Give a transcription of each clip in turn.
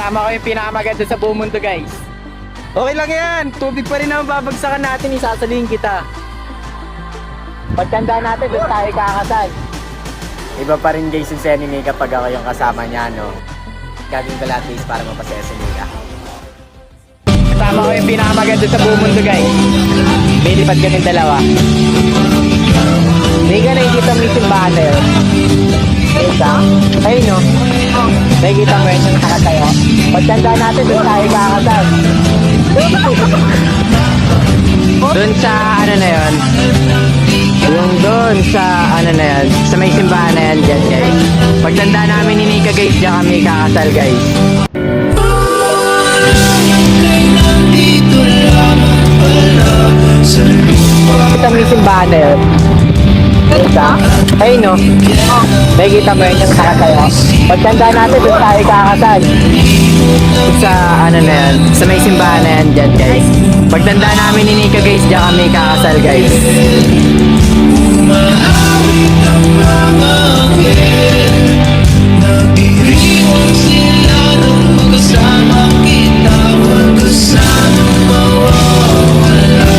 Kasama ko yung pinakamaganda sa buong mundo, guys. Okay lang yan. Tubig pa rin naman babagsakan natin. Isasaling kita. Pagtanda natin, doon tayo kakasal. Iba pa rin guys yung saya ni Nika pag ako yung kasama niya, no? Gagawin ko lahat guys para mapasaya si Nika. Kasama ko yung pinakamaganda sa buong mundo, guys. May lipad kaming dalawa. Nika, nakikita mo yung simbahan na yun? Nika? Ayun, no? Nakikita mo yun yung nakatayo? Pagtanda natin, doon tayo kakasal. Doon sa ano na yun? Yung doon sa ano na yan, sa may simbahan na yan dyan guys. Pagtanda namin ni Nika guys, dyan kami kakasal guys. Kita mo yung simbahan na yun? Ika? Ayun no? Nakikita mo yun yung nakatayo? Pagtanda natin, doon tayo kakasal. Sa ano na yan, sa may simbahan na yan dyan guys. Pagtanda namin ni Nika guys, dyan kami kakasal guys. Maawit ang mga ngit, nag-iiwan sila nung magkasama kita, magkasamang mawawala.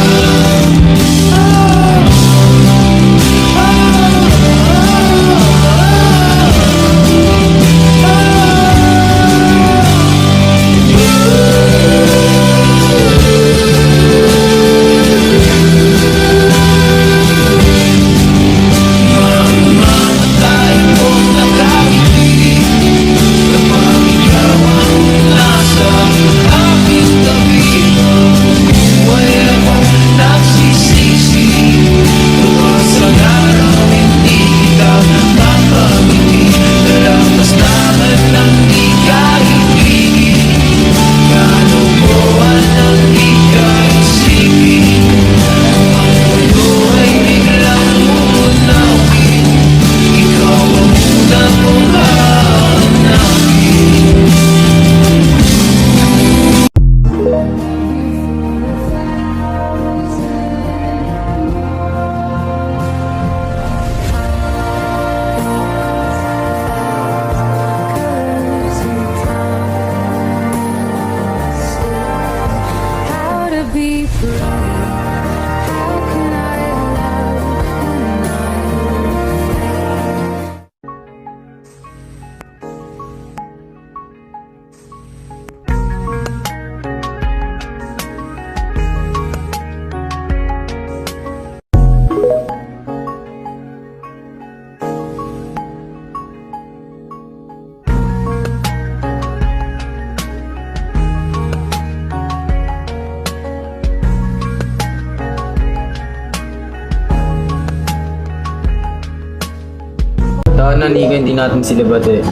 Taon na Nika, hindi natin sila bate.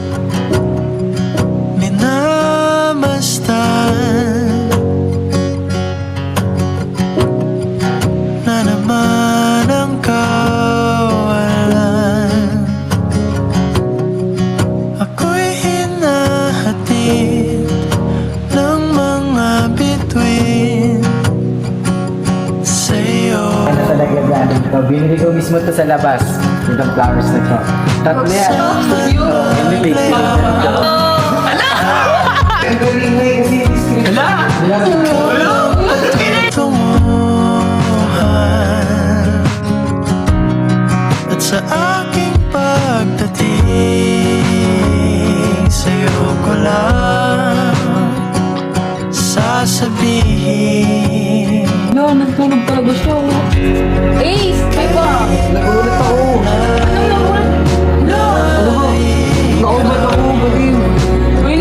Minamastan na naman ang kawalan. Ako'y hinahatid ng mga bituin sa'yo. Ano talaga yan? Binili ko mismo to sa labas. Itong flowers na to. Tatlo yan. Tumuhan at sa aking pagdating sa'yo ko lang sasabihin. No, nagtulog talaga siya. Ace! May ba? Nagulat ako. Naubat ako.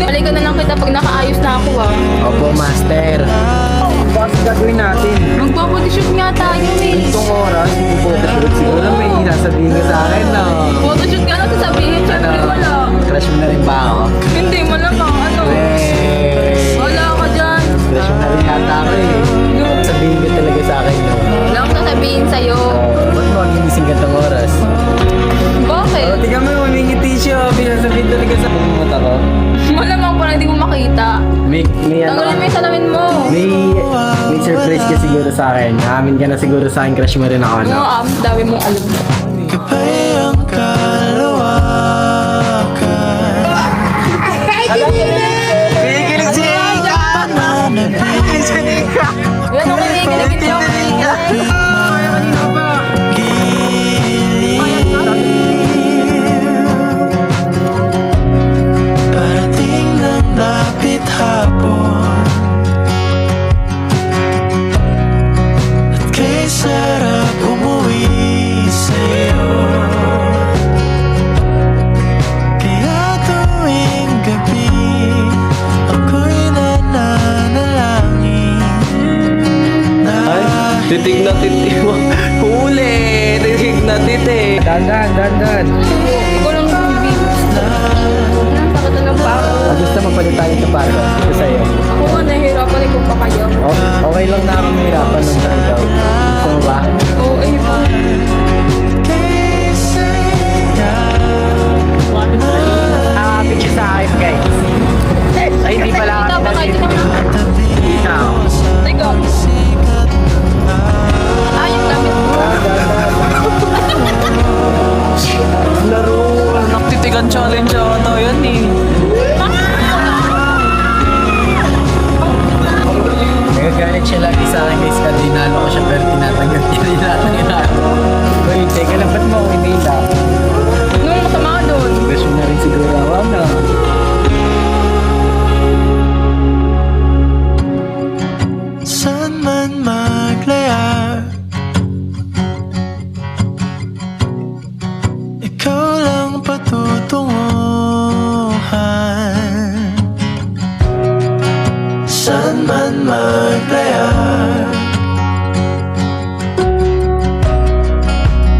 Balik ka na lang kita pag nakaayos na ako Opo, master. Bakit gagawin natin? Magpapodishoot nga tayo Itong oras, photoshoot siguro may sasabihin ka sa akin na Photoshoot ka na sasabihin, syempre wala. crush mo na rin ba ako? Hindi, malamang ano. Wala ka dyan. Crush mo na rin yata ako Sabihin ka talaga sa akin no? Wala akong sasabihin sa'yo. Ba't mo magigising ka itong oras? Bakit? Tingnan mo, mamingiti siya. Pinasabihin talaga sa mata ko. Malamang parang hindi mo makita. May Tanggalin mo yung salamin mo. may surprise ka siguro sa akin. Amin ka na siguro sa akin, crush mo rin ako, no? Dami mong alam. Kapay ang kalawakan. Kinikilig yan. Ikaw lang yung bibis. Sakit na lang pa ako. Pag gusto mo pwede tayo sa parko. Ito sa'yo. Ako nga nahihirapan ikaw pa kayo. Okay lang na ako mahirapan nung ikaw. Gusto mo ba? Oo, eh pa. Nakakapit siya sa akin guys. Ay, hindi pala Kita ba kayo kami dito? Teka. Ah, yung damit mo. Laro. Titigan challenge ata yan eh. Nagagalit siya lagi sa akin guys. Kasi dinalo ko siya pero tinatanggal niya rin natin yung halo. Uy, teka lang, ba't mo ako inila? Nung masama ka doon. Gusto na rin siguro ako na. Saan man maglaya, ikaw lang patutunguhan. Saan man maglaya,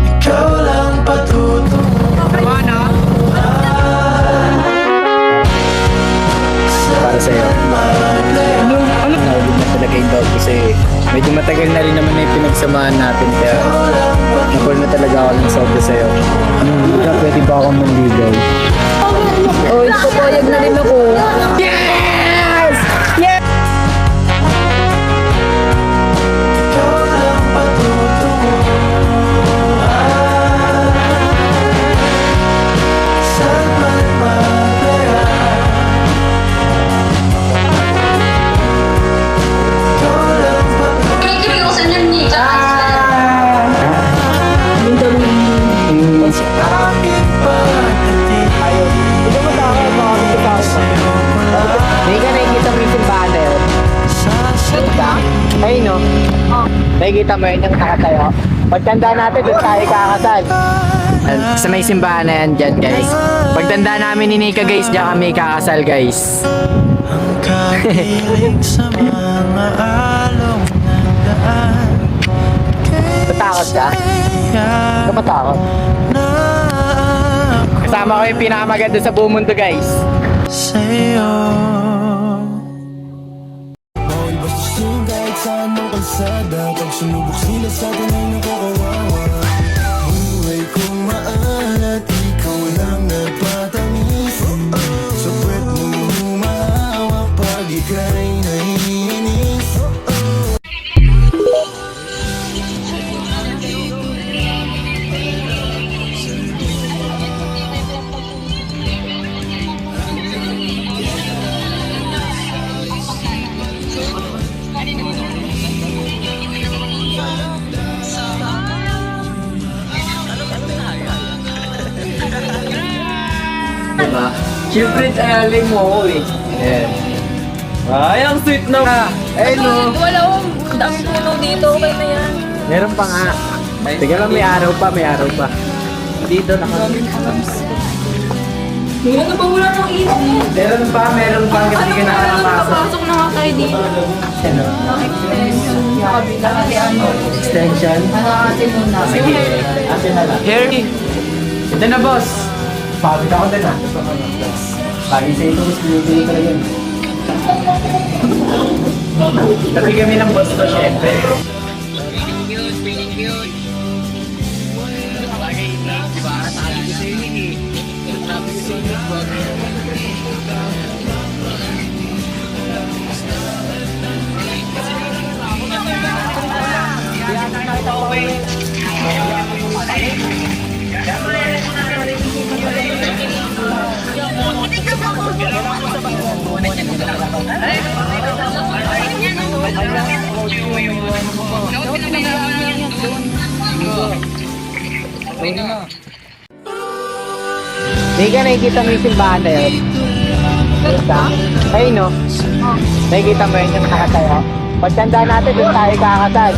ikaw lang patutunguhan. Para sa'yo. Ano na talaga yung dog kasi medyo matagal na rin naman na yung pinagsamahan natin kaya napol na talaga ako ng sobrang sa'yo. Hindi ka pwede ba akong manligaw? Oh, papayag na rin ako. Ikaw lang patutunguhan. Saan man maglaya, ikaw lang sa aking pagdating. Hindi mo sa akin, baka gusto sa akin. Sa'yo ko lang Hindi ka nakikita mo yung simbahan na yun? sasabihin. Ayun no? Nakikita mo yun yung nakatayo? Pagtanda natin, doon tayo kakasal. Sa may simbahan na yan dyan guys. Pagtanda namin ni Nika guys, dyan kami kakasal guys. Ang kagiling sa mga along ng daan. Natakot ka? Kaya Kapatakot? na Kasama ko yung pinakamaganda sa buong mundo guys. sa'yo. Bawal bastusin kahit saan mong kalsada. Pag sumubok sila sa atin ay nakakawawa. Buhay kong maalat, ikaw lang nagpatamis. Sa puwet mong humahawak pag ika'y naiinis. Diba? Siyempre, ayaling mo ako eh. Yeah. Ay, ang sweet na. Ayun no. Wala akong daming puno dito. Okay na yan. Meron pa nga. Teka lang, may araw pa, may araw pa. Dito naka... Ngayon na ba wala nang init? Meron pa kasi ka nakakapasok. Papasok na nga tayo dito. Ano? Extension. Sa kabila. Kasi ano? Extension? Atin muna. Sige, atin na lang. Harry. Ito na boss. Pagod ako din ah. Pagi sa ito, mas pinipili talaga yun. Tabi kami ng boss ko, syempre. Hindi ka nakikita mo yung simbahan na yun? Ayun no? Nakikita mo yun yung nakatayo? Pagtanda natin, doon tayo kakasal.